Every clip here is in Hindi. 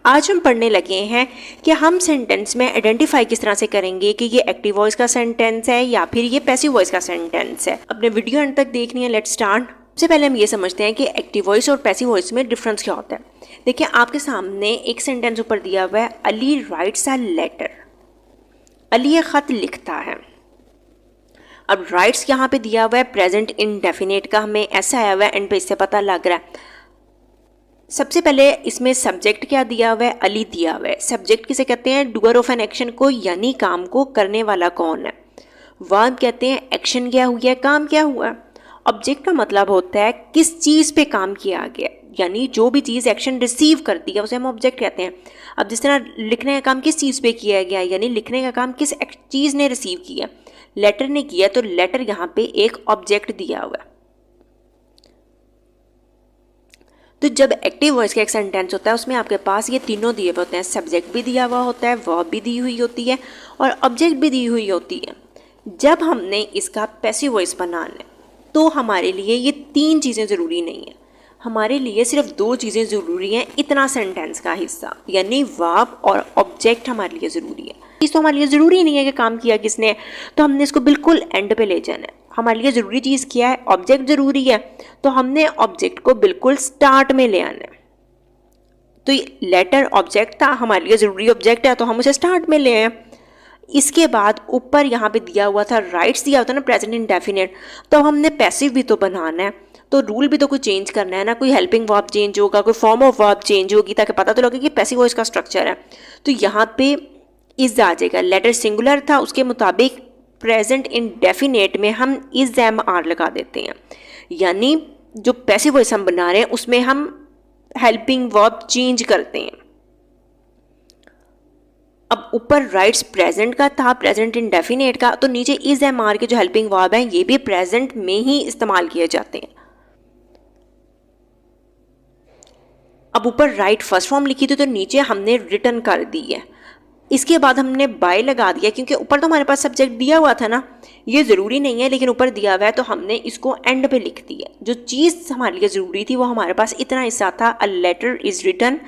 आज हम पढ़ने लगे हैं कि हम सेंटेंस में आइडेंटिफाई किस तरह से करेंगे कि ये एक्टिव वॉइस का सेंटेंस है या फिर ये पैसिव वॉइस का सेंटेंस है। अपने वीडियो अंत तक देखनी है। Let's start. सबसे पहले हम ये समझते हैं कि एक्टिव वॉइस और पैसिव वॉइस में डिफरेंस क्या होता है। देखिए, आपके सामने एक सेंटेंस ऊपर दिया हुआ है, Ali writes a letter. Ali ये खत लिखता है। अब राइट्स यहाँ पे दिया हुआ है प्रेजेंट इंडेफिनिट का, हमें ऐसा आया हुआ है, एंड पे इससे पता लग रहा है। सबसे पहले इसमें सब्जेक्ट क्या दिया हुआ है, अली दिया हुआ है। सब्जेक्ट किसे कहते हैं, डूअर ऑफ एन एक्शन को, यानी काम को करने वाला कौन है। वर्ब कहते हैं एक्शन क्या हुआ है, काम क्या हुआ है। ऑब्जेक्ट का मतलब होता है किस चीज़ पे काम किया गया, यानी जो भी चीज़ एक्शन रिसीव करती है उसे हम ऑब्जेक्ट कहते हैं। अब जिस तरह लिखने का काम किस चीज़ पे किया गया, यानी लिखने का काम किस चीज़ ने रिसीव किया, लेटर ने किया, तो लेटर यहाँ पे एक ऑब्जेक्ट दिया हुआ है। तो जब एक्टिव वॉइस का एक सेंटेंस होता है उसमें आपके पास ये तीनों दिए हुए होते हैं, सब्जेक्ट भी दिया हुआ होता है, वर्ब भी दी हुई होती है और ऑब्जेक्ट भी दी हुई होती है। जब हमने इसका पैसिव वॉइस बनाना है तो हमारे लिए ये तीन चीज़ें ज़रूरी नहीं है, हमारे लिए सिर्फ दो चीज़ें ज़रूरी हैं इतना सेंटेंस का हिस्सा, यानी वर्ब और ऑब्जेक्ट हमारे लिए ज़रूरी है। चीज़ तो हमारे लिए ज़रूरी नहीं है कि काम किया किसने, तो हमने इसको बिल्कुल एंड पे ले जाना है। हमारे लिए ज़रूरी चीज़ क्या है, ऑब्जेक्ट ज़रूरी है, तो हमने ऑब्जेक्ट को बिल्कुल स्टार्ट में ले आना है। तो ये लेटर ऑब्जेक्ट था, हमारे लिए ज़रूरी ऑब्जेक्ट है, तो हम उसे स्टार्ट में ले आए। इसके बाद ऊपर यहाँ पे दिया हुआ था राइट्स दिया होता है ना, प्रेजेंट इंडेफिनिट, तो हमने पैसिव भी तो बनाना है, तो रूल भी तो कोई चेंज करना है ना, कोई हेल्पिंग वर्ब चेंज होगा, कोई फॉर्म ऑफ वर्ब चेंज होगी, ताकि पता तो लगे कि पैसिव वॉइस का स्ट्रक्चर है। तो यहाँ पे इज आ जाएगा, लेटर सिंगुलर था, उसके मुताबिक प्रेजेंट इंडेफिनिट में हम इज एम आर लगा देते हैं, यानी जो पैसिव वॉइस हम बना रहे हैं उसमें हम हेल्पिंग वर्ब चेंज करते हैं। अब ऊपर राइट्स प्रेजेंट का था, प्रेजेंट इंडेफिनिट का, तो नीचे इज एम आर के जो हेल्पिंग वर्ब हैं ये भी प्रेजेंट में ही इस्तेमाल किए जाते हैं। अब ऊपर राइट फर्स्ट फॉर्म लिखी थी तो नीचे हमने रिटर्न कर दी है। इसके बाद हमने बाय लगा दिया, क्योंकि ऊपर तो हमारे पास सब्जेक्ट दिया हुआ था ना, ये ज़रूरी नहीं है लेकिन ऊपर दिया हुआ है, तो हमने इसको एंड पे लिख दिया। जो चीज़ हमारे लिए ज़रूरी थी वो हमारे पास इतना हिस्सा था, अ लेटर इज़ रिटन।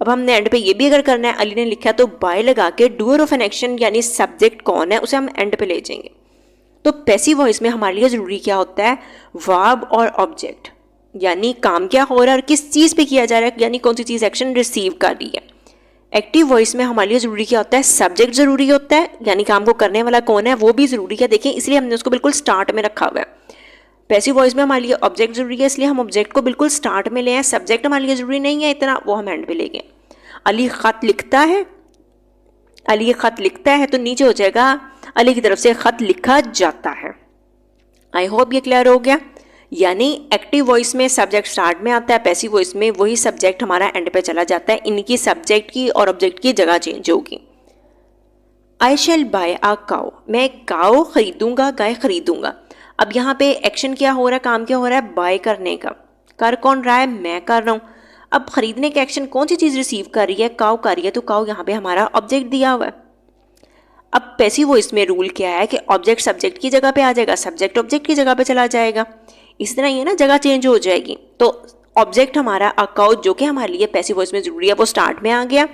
अब हमने एंड पे ये भी अगर करना है, अली ने लिखा, तो बाय लगा के डूअर ऑफ एन एक्शन यानी सब्जेक्ट कौन है उसे हम एंड पे ले जाएंगे। तो पैसिव वॉइस में हमारे लिए ज़रूरी क्या होता है, वर्ब और ऑब्जेक्ट, यानी काम क्या हो रहा है और किस चीज़ पे किया जा रहा है, यानी कौन सी चीज़ एक्शन रिसीव कर रही है। एक्टिव वॉइस में हमारे लिए ज़रूरी क्या होता है, सब्जेक्ट ज़रूरी होता है, यानी काम को करने वाला कौन है वो भी ज़रूरी है। देखें, इसलिए हमने उसको बिल्कुल स्टार्ट में रखा हुआ है। पैसिव वॉइस में हमारे लिए ऑब्जेक्ट ज़रूरी है, इसलिए हम ऑब्जेक्ट को बिल्कुल स्टार्ट में ले आए। सब्जेक्ट हमारे लिए ज़रूरी नहीं है इतना, वो हम एंड पे ले गए। अली खत लिखता है, अली ये खत लिखता है, तो नीचे हो जाएगा अली की तरफ से खत लिखा जाता है। आई होप ये क्लियर हो गया। यानी एक्टिव वॉइस में सब्जेक्ट स्टार्ट में आता है, पैसिव वॉइस में वही सब्जेक्ट हमारा एंड पे चला जाता है। इनकी सब्जेक्ट की और ऑब्जेक्ट की जगह चेंज होगी। आई शैल बाय अ काउ, मैं काउ खरीदूंगा, गाय खरीदूंगा। अब यहाँ पे एक्शन क्या हो रहा है, काम क्या हो रहा है, बाय करने का। कर कौन रहा है, मैं कर रहा हूँ। अब खरीदने का एक्शन कौन सी चीज़ रिसीव कर रही है, काउ कर रही है, तो काउ यहाँ पे हमारा ऑब्जेक्ट दिया हुआ है। अब पैसिव वॉइस में रूल क्या है कि ऑब्जेक्ट सब्जेक्ट की जगह पे आ जाएगा, सब्जेक्ट ऑब्जेक्ट की जगह पे चला जाएगा। इस तरह ये ना जगह चेंज हो जाएगी। तो ऑब्जेक्ट हमारा अकाउंट जो कि हमारे लिए पैसिव वॉइस में जरूरी है वो स्टार्ट में आ गया।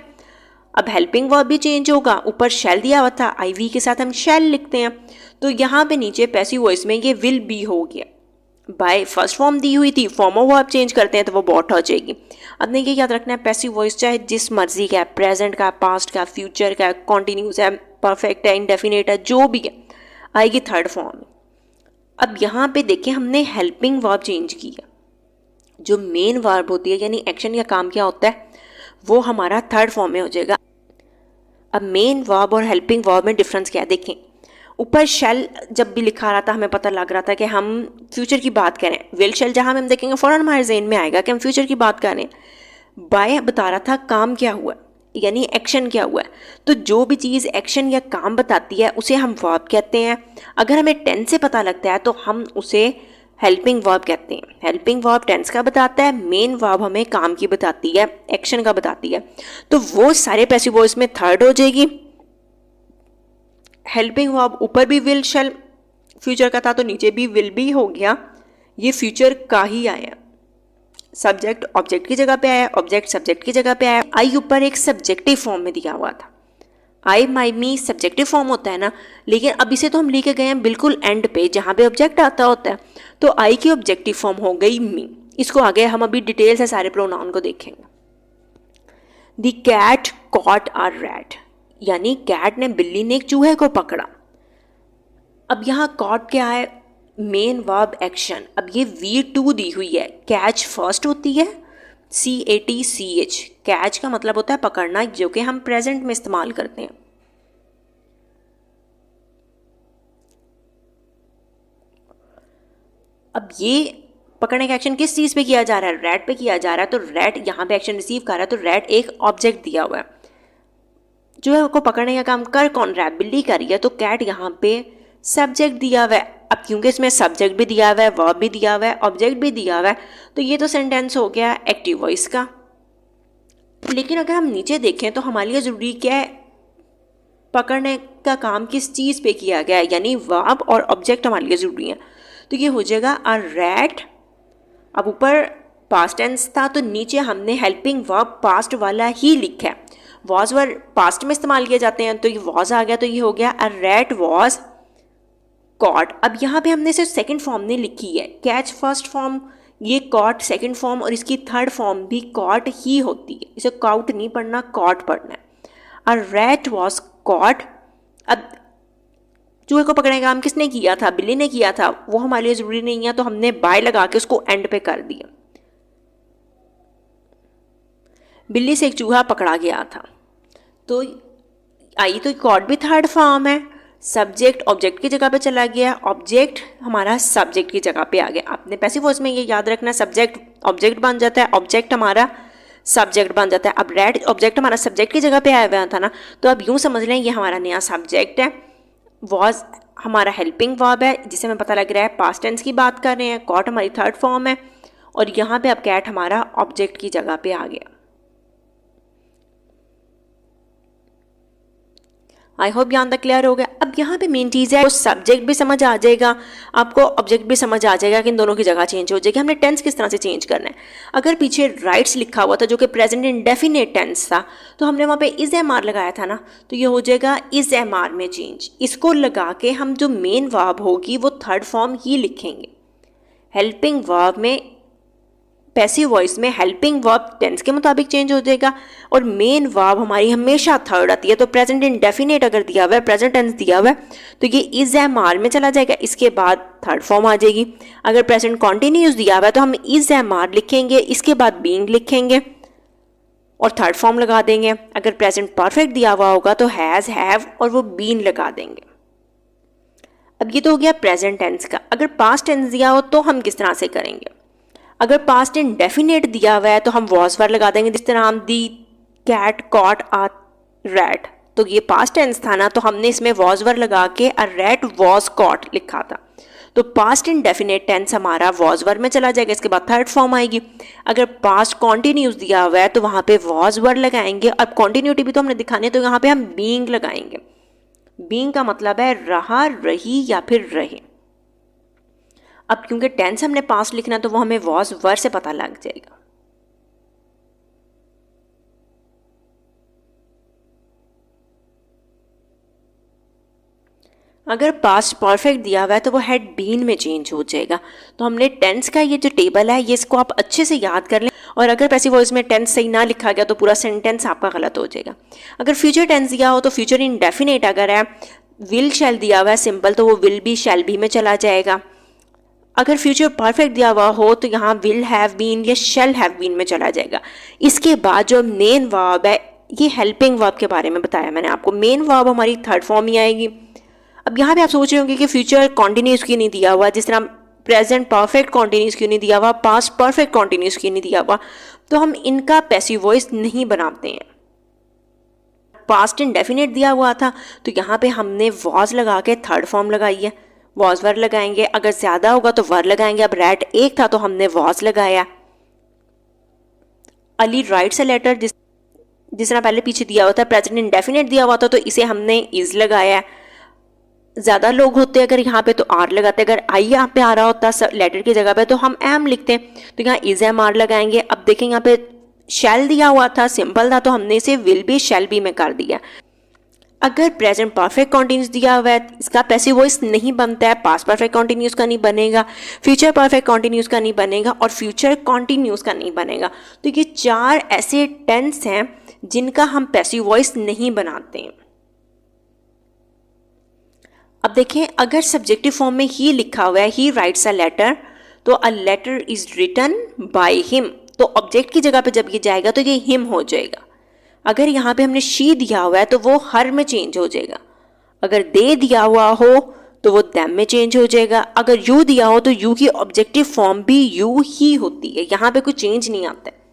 अब हेल्पिंग वर्ब भी चेंज होगा, ऊपर शैल दिया हुआ था, आई वी के साथ हम शैल लिखते हैं, तो यहाँ पे नीचे पैसिव वॉइस में ये विल बी हो गया। बाय फर्स्ट फॉर्म दी हुई थी, फॉर्म ऑफ वर्ब चेंज करते हैं तो वो बॉट हो जाएगी। अब ने ये याद रखना है, पैसिव वॉइस चाहे जिस मर्जी का है, प्रेजेंट का, पास्ट का, फ्यूचर का, कॉन्टिन्यूस है, परफेक्ट है, इंडेफिनेट है, जो भी है, आएगी थर्ड फॉर्म में। अब यहाँ पे देखें हमने हेल्पिंग वर्ब चेंज की है। जो मेन वर्ब होती है यानी एक्शन या काम क्या होता है वो हमारा थर्ड फॉर्म में हो जाएगा। अब मेन वर्ब और हेल्पिंग वर्ब में डिफरेंस क्या है देखें। ऊपर शेल जब भी लिखा रहा था हमें पता लग रहा था कि हम फ्यूचर की बात करें। विल शेल जहाँ हम देखेंगे फ़ौरन हमारे ज़हन में आएगा कि हम फ्यूचर की बात करें। बाय बता रहा था काम क्या हुआ यानी एक्शन क्या हुआ है। तो जो भी चीज़ एक्शन या काम बताती है उसे हम वर्ब कहते हैं। अगर हमें टेंस से पता लगता है तो हम उसे हेल्पिंग वर्ब कहते हैं। हेल्पिंग वर्ब टेंस का बताता है, मेन वर्ब हमें काम की बताती है, एक्शन का बताती है। तो वो सारे पैसिव वॉइस में थर्ड हो जाएगी। हेल्पिंग वर्ब ऊपर भी विल शेल फ्यूचर का था तो नीचे भी विल भी हो गया, ये फ्यूचर का ही आया। सब्जेक्ट ऑब्जेक्ट की जगह पे आया, ऑब्जेक्ट सब्जेक्ट की जगह पे आया। आई ऊपर एक सब्जेक्टिव फॉर्म में दिया हुआ था, आई माई मी सब्जेक्टिव फॉर्म होता है ना, लेकिन अब इसे तो हम लेके गए हैं बिल्कुल एंड पे जहाँ पे ऑब्जेक्ट आता होता है, तो आई की ऑब्जेक्टिव फॉर्म हो गई मी। इसको आगे हम अभी डिटेल से सारे प्रोनाउन को देखेंगे। The cat caught a rat, यानी कैट ने, बिल्ली ने एक चूहे को पकड़ा। अब यहाँ कॉट क्या है, मेन वर्ब एक्शन। अब ये V2 दी हुई है, कैच फर्स्ट होती है, CATCH, कैच का मतलब होता है पकड़ना, जो कि हम प्रेजेंट में इस्तेमाल करते हैं। अब ये पकड़ने का एक्शन किस चीज़ पे किया जा रहा है, रैट पे किया जा रहा है, तो रैट यहाँ पे एक्शन रिसीव कर रहा है, तो रैट एक ऑब्जेक्ट दिया हुआ है। जो है को पकड़ने का काम कर कौन रहा है, बिल्ली कर रही है, तो कैट यहाँ पे सब्जेक्ट दिया हुआ है। अब क्योंकि इसमें सब्जेक्ट भी दिया हुआ है, वर्ब भी दिया हुआ है, ऑब्जेक्ट भी दिया हुआ है, तो ये तो सेंटेंस हो गया एक्टिव वॉइस का। लेकिन अगर हम नीचे देखें तो हमारे लिए ज़रूरी क्या है, पकड़ने का काम किस चीज़ पे किया गया है, यानी वर्ब और ऑब्जेक्ट हमारे लिए ज़रूरी है। तो ये हो जाएगा अ रैट। अब ऊपर पास्ट टेंस था तो नीचे हमने हेल्पिंग वर्ब पास्ट वाला ही लिखा है। वॉज वर्ब पास्ट में इस्तेमाल किए जाते हैं, तो ये वॉज आ गया, तो ये हो गया अ रैट वॉज कॉट। अब यहाँ पे हमने सिर्फ सेकंड फॉर्म नहीं लिखी है, कैच फर्स्ट फॉर्म, ये कॉट सेकंड फॉर्म, और इसकी थर्ड फॉर्म भी कॉट ही होती है। इसे काउट नहीं पढ़ना, कॉट पढ़ना है। A rat was caught. अब चूहे को पकड़ने का काम किसने किया था, बिल्ली ने किया था, वो हमारे लिए ज़रूरी नहीं है, तो हमने बाय लगा के उसको एंड पे कर दिया। बिल्ली से एक चूहा पकड़ा गया था, तो आई तो कॉट भी थर्ड फॉर्म है, सब्जेक्ट ऑब्जेक्ट की जगह पे चला गया, ऑब्जेक्ट हमारा सब्जेक्ट की जगह पे आ गया। आपने पैसिव वॉइस में ये याद रखना, सब्जेक्ट ऑब्जेक्ट बन जाता है, ऑब्जेक्ट हमारा सब्जेक्ट बन जाता है। अब रैट ऑब्जेक्ट हमारा सब्जेक्ट की जगह पे आया हुआ था ना, तो अब यूँ समझ लें ये हमारा नया सब्जेक्ट है, वॉज हमारा हेल्पिंग वर्ब है जिसे हमें पता लग रहा है पास्ट टेंस की बात कर रहे हैं, कॉट हमारी थर्ड फॉर्म है, और यहाँ पे अब कैट हमारा ऑब्जेक्ट की जगह पे आ गया। आई होप यहाँ तक क्लियर हो गया। अब यहाँ पे मेन चीज़ है, तो सब्जेक्ट भी समझ आ जाएगा आपको, ऑब्जेक्ट भी समझ आ जाएगा कि इन दोनों की जगह चेंज हो जाएगी। हमने टेंस किस तरह से चेंज करना है, अगर पीछे राइट्स लिखा हुआ था जो कि प्रेजेंट इंडेफिनेट टेंस था, तो हमने वहाँ पे इज एम आर लगाया था ना, तो ये हो जाएगा इज एम आर में चेंज। इसको लगा के हम जो मेन वर्ब होगी वो थर्ड फॉर्म ही लिखेंगे। हेल्पिंग वर्ब में, पैसिव वॉइस में हेल्पिंग वर्ब टेंस के मुताबिक चेंज हो जाएगा, और मेन वर्ब हमारी हमेशा थर्ड आती है। तो प्रेजेंट इंडेफिनेट अगर दिया हुआ है, प्रेजेंट टेंस दिया हुआ है, तो ये इज एम आर में चला जाएगा, इसके बाद थर्ड फॉर्म आ जाएगी। अगर प्रेजेंट कॉन्टिन्यूस दिया हुआ है तो हम इज एम आर लिखेंगे, इसके बाद बीइंग लिखेंगे और थर्ड फॉर्म लगा देंगे। अगर प्रेजेंट परफेक्ट दिया हुआ होगा तो हैज़, हैव और वो बीन लगा देंगे। अब ये तो हो गया प्रेजेंट टेंस का। अगर पास्ट टेंस दिया हो तो हम किस तरह से करेंगे, अगर पास्ट इंडेफिनेट दिया हुआ है तो हम वॉज वर्ब लगा देंगे, जिस तरह हम दी कैट कॉट अ रैट, तो ये पास्ट टेंस था ना, तो हमने इसमें वॉज वर्ब लगा के अ रैट वॉज कॉट लिखा था, तो पास्ट इंडेफिनेट टेंस हमारा वॉज वर्ब में चला जाएगा, इसके बाद थर्ड फॉर्म आएगी। अगर पास्ट कॉन्टिन्यूस दिया हुआ है तो वहाँ पे वॉज वर्ब लगाएंगे। अब कॉन्टिन्यूटी भी तो हमने दिखानी है, तो यहाँ पे हम बीइंग लगाएंगे। बीइंग का मतलब है रहा, रही या फिर रहे। अब क्योंकि टेंस हमने पास्ट लिखना तो वो हमें वॉज वर्ब से पता लग जाएगा। अगर पास्ट परफेक्ट दिया हुआ है तो वो हैड बीन में चेंज हो जाएगा। तो हमने टेंस का ये जो टेबल है, ये इसको आप अच्छे से याद कर लें, और अगर पैसिव वॉइस में टेंस सही ना लिखा गया तो पूरा सेंटेंस आपका गलत हो जाएगा। अगर फ्यूचर टेंस दिया हो तो फ्यूचर इंडेफिनेट अगर है, विल शैल दिया हुआ है सिंपल, तो वो विल बी शैल बी में चला जाएगा। अगर फ्यूचर परफेक्ट दिया हुआ हो तो यहाँ विल हैव बीन या शैल हैव बीन में चला जाएगा। इसके बाद जो मेन वर्ब है, ये हेल्पिंग वर्ब के बारे में बताया मैंने आपको, मेन वर्ब हमारी थर्ड फॉर्म ही आएगी। अब यहाँ पे आप सोच रहे होंगे कि फ्यूचर कॉन्टिन्यूस क्यों नहीं दिया हुआ, जिस तरह प्रेजेंट परफेक्ट कॉन्टिन्यूस क्यों नहीं दिया हुआ, पास्ट परफेक्ट कॉन्टिन्यूस क्यों नहीं दिया हुआ, तो हम इनका पैसिव वॉइस नहीं बनाते हैं। पास्ट इंडेफिनेट दिया हुआ था तो यहाँ पे हमने वॉज लगा के थर्ड फॉर्म लगाई है, वॉज वर्ब लगाएंगे। अगर ज़्यादा होगा तो वर्ब लगाएंगे। अब रैट एक था तो हमने वॉज लगाया। अली राइट्स अ लेटर, जिस तरह पहले पीछे दिया हुआ था प्रेजेंट इंडेफिनेट दिया हुआ था तो इसे हमने इज लगाया। ज़्यादा लोग होते अगर यहाँ पे तो आर लगाते, अगर आई यहाँ पे आ रहा होता लेटर की जगह पे तो हम एम लिखते, तो यहाँ इज एम आर लगाएंगे। अब देखें यहाँ पे शैल दिया हुआ था, सिंपल था, तो हमने इसे विल बी शैल बी में कर दिया। अगर प्रेजेंट परफेक्ट कॉन्टिन्यूस दिया हुआ है, इसका पैसिव वॉइस नहीं बनता है, पास्ट परफेक्ट कॉन्टिन्यूस का नहीं बनेगा, फ्यूचर परफेक्ट कॉन्टिन्यूस का नहीं बनेगा और फ्यूचर कॉन्टिन्यूस का नहीं बनेगा। तो ये 4 ऐसे टेंस हैं जिनका हम पैसिव वॉइस नहीं बनाते हैं। अब देखें, अगर सब्जेक्टिव फॉर्म में ही लिखा हुआ है ही राइट्स अ लेटर, तो a letter is written by him, तो ऑब्जेक्ट की जगह पे जब ये जाएगा तो ये हिम हो जाएगा। अगर यहाँ पे हमने शी दिया हुआ है तो वो हर में चेंज हो जाएगा। अगर दे दिया हुआ हो तो वो देम में चेंज हो जाएगा। अगर यू दिया हो तो यू की ऑब्जेक्टिव फॉर्म भी यू ही होती है, यहाँ पे कोई चेंज नहीं आता है।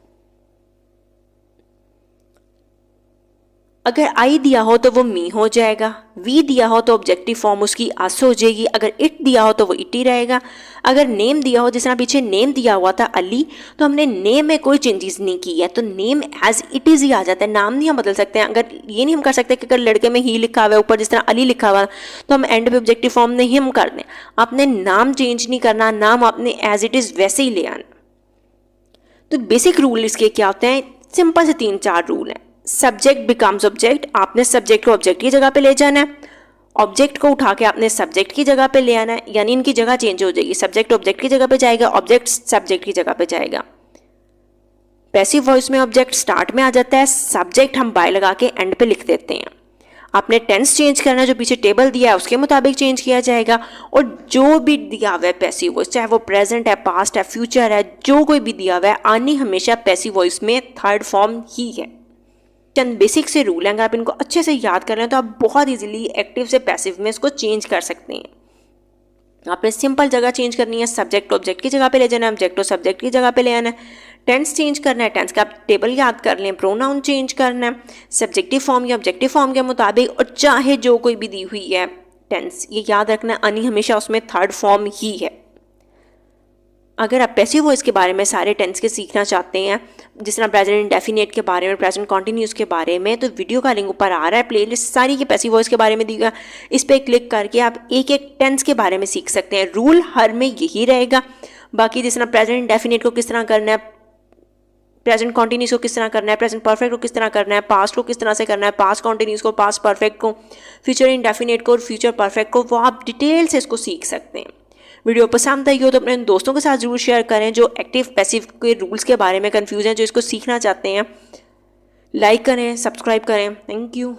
अगर आई दिया हो तो वो मी हो जाएगा, वी दिया हो तो ऑब्जेक्टिव फॉर्म उसकी अस हो जाएगी, अगर इट दिया हो तो वो इट ही रहेगा। अगर नेम दिया हो, जिस तरह पीछे नेम दिया हुआ था अली, तो हमने नेम में कोई चेंजेस नहीं की है, तो नेम एज इट इज ही आ जाता है, नाम नहीं हम बदल सकते हैं। अगर ये नहीं हम कर सकते कि अगर लड़के में ही लिखा हुआ है ऊपर जिस तरह अली लिखा हुआ तो हम एंड पे ऑब्जेक्टिव फॉर्म में हिम कर दें। आपने नाम चेंज नहीं करना, नाम आपने एज इट इज वैसे ही ले आना। तो बेसिक रूल इसके क्या होते हैं, सिंपल से 3-4 रूल हैं। सब्जेक्ट बिकम्स ऑब्जेक्ट, आपने सब्जेक्ट को ऑब्जेक्ट की जगह पे ले जाना है, ऑब्जेक्ट को उठा के आपने सब्जेक्ट की जगह पे ले आना है, यानी इनकी जगह चेंज हो जाएगी, सब्जेक्ट ऑब्जेक्ट की जगह पे जाएगा, ऑब्जेक्ट सब्जेक्ट की जगह पे जाएगा। पैसिव वॉइस में ऑब्जेक्ट स्टार्ट में आ जाता है, सब्जेक्ट हम बाय लगा के एंड पे लिख देते हैं। आपने टेंस चेंज करना है, जो पीछे टेबल दिया है उसके मुताबिक चेंज किया जाएगा, और जो भी दिया हुआ है पैसिव वॉइस, चाहे वो प्रेजेंट है, पास्ट है, फ्यूचर है, जो कोई भी दिया हुआ है, आनी हमेशा पैसिव वॉइस में थर्ड फॉर्म ही है। चंद बेसिक से रूल हैं, अगर आप इनको अच्छे से याद कर लें तो आप बहुत इजीली एक्टिव से पैसिव में इसको चेंज कर सकते हैं। आपने सिंपल जगह चेंज करनी है, सब्जेक्ट ऑब्जेक्ट की जगह पे ले जाना है, ऑब्जेक्ट और सब्जेक्ट की जगह पे ले आना है। टेंस चेंज करना है, टेंस का आप टेबल याद कर लें, प्रोनाउन चेंज करना है सब्जेक्टिव फॉर्म या ऑब्जेक्टिव फॉर्म के मुताबिक, और चाहे जो कोई भी दी हुई है टेंस, ये याद रखना आनी हमेशा उसमें थर्ड फॉर्म ही है। अगर आप पैसिव वॉइस के बारे में सारे टेंस के सीखना चाहते हैं, जिस तरह प्रेजेंट इंडेफिनिट के बारे में, प्रेजेंट कॉन्टिन्यूस के बारे में, तो वीडियो का लिंक ऊपर आ रहा है, प्लेलिस्ट सारी की पैसिव वॉइस के बारे में दी गई, इस पर क्लिक करके आप एक एक टेंस के बारे में सीख सकते हैं। रूल हर में यही रहेगा। बाकी जिस तरह प्रेजेंट इंडेफिनिट को किस तरह करना है, प्रेजेंट कॉन्टिन्यूस को किस तरह करना है, प्रेजेंट परफेक्ट को किस तरह करना है, पास्ट को किस तरह से करना है, पास्ट कॉन्टिन्यूस को, पास्ट परफेक्ट को, फ्यूचर इंडेफिनिट को और फ्यूचर परफेक्ट को, वो आप डिटेल से इसको सीख सकते हैं। वीडियो पसंद आई हो तो अपने दोस्तों के साथ जरूर शेयर करें जो एक्टिव पैसिव के रूल्स के बारे में कंफ्यूज हैं, जो इसको सीखना चाहते हैं। लाइक करें, सब्सक्राइब करें। Thank you.